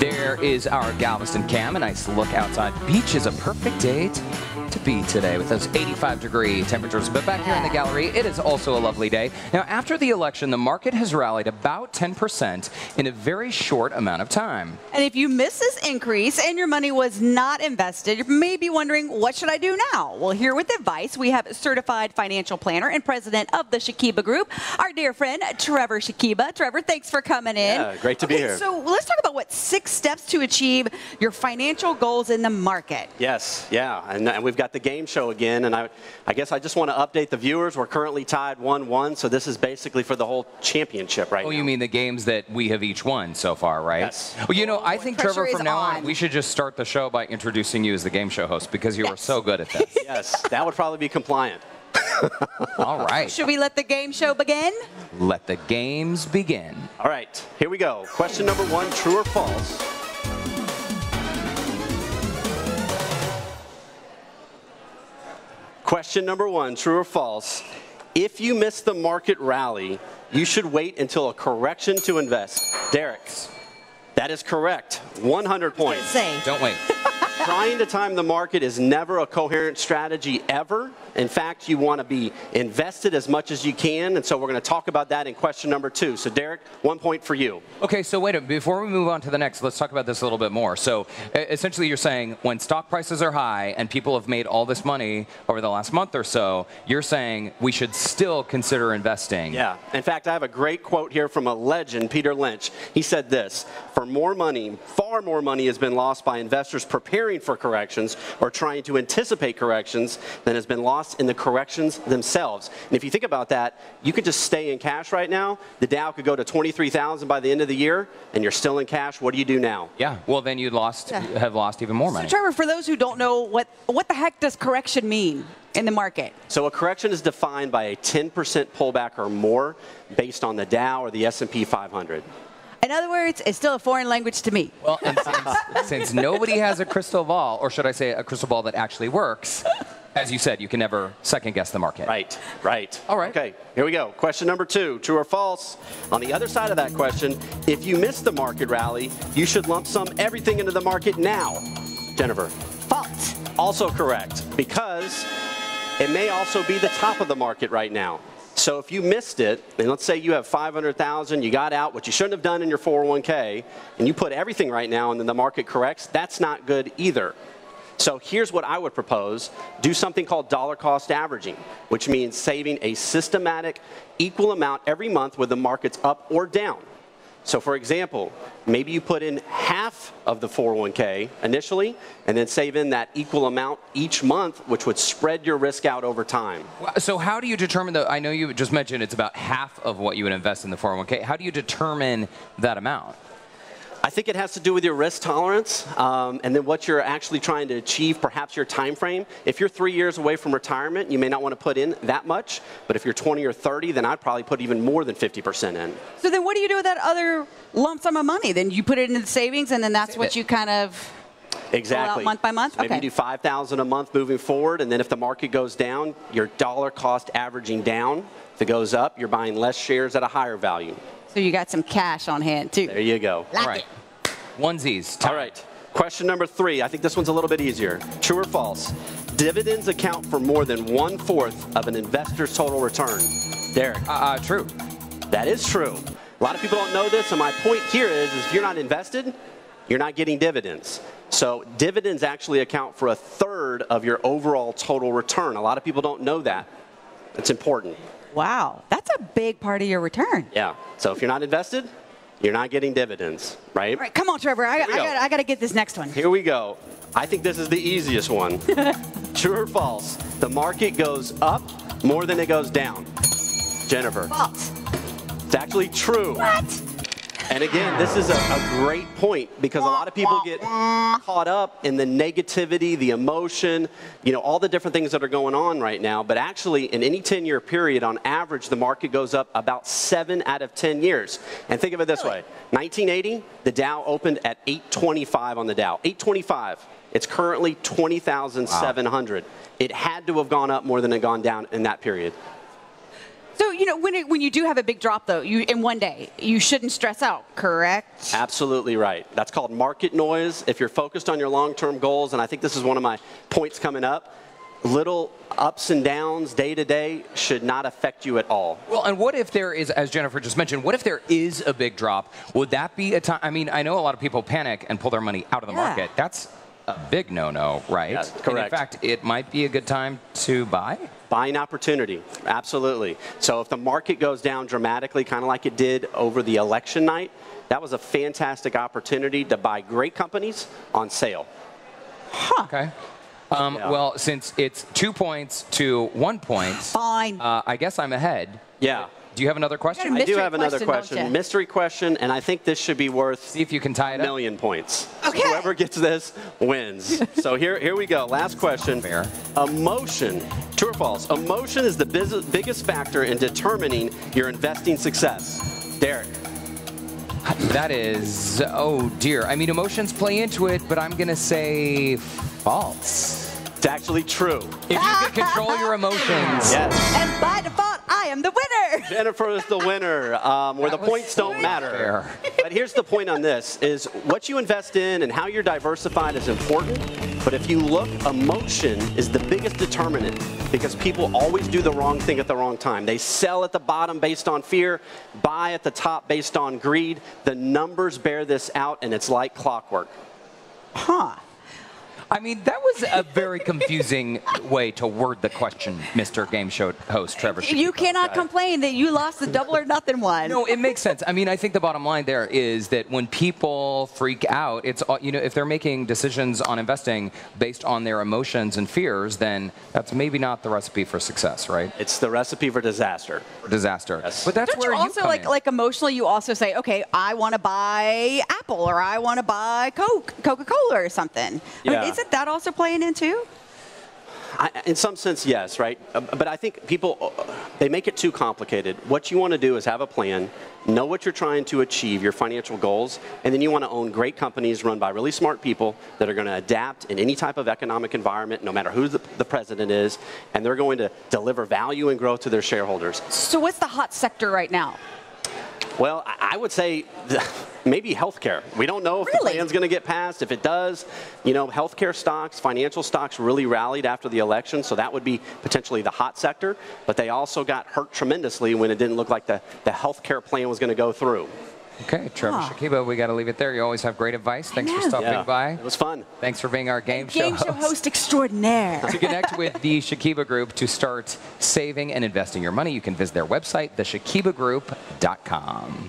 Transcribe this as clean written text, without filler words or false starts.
There is our Galveston cam. A nice look outside. Beach is a perfect day to be today with those 85-degree temperatures. But back here in the gallery, it is also a lovely day. Now, after the election, the market has rallied about 10% in a very short amount of time. And if you miss this increase and your money was not invested, you may be wondering, what should I do now? Well, here with advice, we have certified financial planner and president of the Shakiba Group, our dear friend, Trevor Shakiba. Trevor, thanks for coming in. Yeah, great to be here. So let's talk about what 6 steps to achieve your financial goals in the market. Yes, yeah, and we've got the game show again, and I guess I just want to update the viewers. We're currently tied 1-1, so this is basically for the whole championship right now. Oh, you mean the games that we have each won so far, right? Yes. Well, you know, I think, Trevor, from now on, we should just start the show by introducing you as the game show host because you are so good at this. Yes, that would probably be compliant. All right. Should we let the game show begin? Let the games begin. All right, here we go. Question number 1, true or false? Question number 1, true or false? If you miss the market rally, you should wait until a correction to invest. Derek, that is correct. 100 points. Don't wait. Trying to time the market is never a coherent strategy ever. In fact, you want to be invested as much as you can, and so we're going to talk about that in question number 2. So, Derek, 1 point for you. Okay, so wait a minute. Before we move on to the next, let's talk about this a little bit more. So, essentially, you're saying when stock prices are high and people have made all this money over the last month or so, you're saying we should still consider investing. Yeah. In fact, I have a great quote here from a legend, Peter Lynch. He said this: "For more money, far more money has been lost by investors preparing for corrections or trying to anticipate corrections than has been lost in the corrections themselves." And if you think about that, you could just stay in cash right now. The Dow could go to 23,000 by the end of the year, and you're still in cash. What do you do now? Yeah, well, then you'd have lost even more money. So, Trevor, for those who don't know, what the heck does correction mean in the market? So a correction is defined by a 10% pullback or more based on the Dow or the S&P 500. In other words, it's still a foreign language to me. Well, and since nobody has a crystal ball, or should I say a crystal ball that actually works, as you said, you can never second-guess the market. Right, right. All right. Okay, here we go. Question number 2, true or false? On the other side of that question, if you miss the market rally, you should lump sum everything into the market now. Jennifer. False. Also correct, because it may also be the top of the market right now. So if you missed it, and let's say you have 500,000, you got out, what you shouldn't have done in your 401k, and you put everything right now and then the market corrects, that's not good either. So here's what I would propose. Do something called dollar cost averaging, which means saving a systematic equal amount every month whether the market's up or down. So for example, maybe you put in half of the 401k initially and then save in that equal amount each month, which would spread your risk out over time. So how do you determine I know you just mentioned it's about half of what you would invest in the 401k. How do you determine that amount? I think it has to do with your risk tolerance and then what you're actually trying to achieve, perhaps your time frame. If you're 3 years away from retirement, you may not want to put in that much. But if you're 20 or 30, then I'd probably put even more than 50% in. So then what do you do with that other lump sum of money? Then you put it into the savings, and then that's what you kind of exactly pull out month by month? So maybe you do $5,000 a month moving forward, and then if the market goes down, your dollar cost averaging down. If it goes up, you're buying less shares at a higher value. So you got some cash on hand, too. There you go. All right. Onesies. All right. Question number 3. I think this one's a little bit easier. True or false? Dividends account for more than 1/4 of an investor's total return. Derek. True. That is true. A lot of people don't know this, and my point here is if you're not invested, you're not getting dividends. So dividends actually account for 1/3 of your overall total return. A lot of people don't know that. It's important. Wow. That's a big part of your return. Yeah. So if you're not invested, you're not getting dividends, right? All right, come on, Trevor. I got to get this next one. Here we go. I think this is the easiest one. True or false? The market goes up more than it goes down. Jennifer. False. It's actually true. What? And again, this is a great point because a lot of people get caught up in the negativity, the emotion, you know, all the different things that are going on right now. But actually, in any 10-year period, on average, the market goes up about 7 out of 10 years. And think of it this way. 1980, the Dow opened at 825 on the Dow. 825. It's currently 20,700. Wow. It had to have gone up more than it gone down in that period. So, when you do have a big drop, though, in one day, you shouldn't stress out, correct? Absolutely right. That's called market noise. If you're focused on your long-term goals, and I think this is one of my points coming up, little ups and downs day to day should not affect you at all. Well, and what if there is, as Jennifer just mentioned, what if there is a big drop? Would that be a time? I mean, I know a lot of people panic and pull their money out of the market. That's a big no-no, right? Yes, correct. And in fact, it might be a good time to buy? Buying opportunity, absolutely. So if the market goes down dramatically, kind of like it did over the election night, that was a fantastic opportunity to buy great companies on sale. Huh. Okay. Well, since it's 2 points to 1 point, Fine. I guess I'm ahead. Yeah. Do you have another question? I do have another don't question. you? Mystery question, and I think this should be worth See if you can tie it a up. million points. Okay. So whoever gets this wins. So here we go. Last question. Fair. Emotion, true or false? Emotion is the biggest factor in determining your investing success. Derek. That is, oh dear. I mean, emotions play into it, but I'm going to say false. It's actually true. If you can control your emotions. Yes. And by default, I am the winner. Jennifer is the winner, where the points don't matter. fair. But here's the point on this, is what you invest in and how you're diversified is important. But if you look, emotion is the biggest determinant because people always do the wrong thing at the wrong time. They sell at the bottom based on fear, buy at the top based on greed. The numbers bear this out, and it's like clockwork. Huh. I mean, that was a very confusing way to word the question, Mr. Game Show host Trevor. You cannot complain that you lost the double or nothing one. No, it makes sense. I mean, I think the bottom line there is that when people freak out, it's, if they're making decisions on investing based on their emotions and fears, then that's maybe not the recipe for success, right? It's the recipe for disaster. Disaster. Yes. But that's Don't where you also, come in. like emotionally, you also say, okay, I want to buy Apple or I want to buy Coca-Cola or something. I Yeah. mean, isn't that also playing into? In some sense, yes, right? But I think people, they make it too complicated. What you want to do is have a plan, know what you're trying to achieve, your financial goals, and then you want to own great companies run by really smart people that are going to adapt in any type of economic environment, no matter who the president is, and they're going to deliver value and growth to their shareholders. So what's the hot sector right now? Well, I would say maybe healthcare. We don't know if the Really? plan's going to get passed. If it does, healthcare stocks, financial stocks really rallied after the election, so that would be potentially the hot sector. But they also got hurt tremendously when it didn't look like the healthcare plan was going to go through. Okay, Trevor Shakiba, we got to leave it there. You always have great advice. Thanks for stopping by. It was fun. Thanks for being our game show Game show host extraordinaire. To connect with the Shakiba Group to start saving and investing your money, you can visit their website, theshakibagroup.com.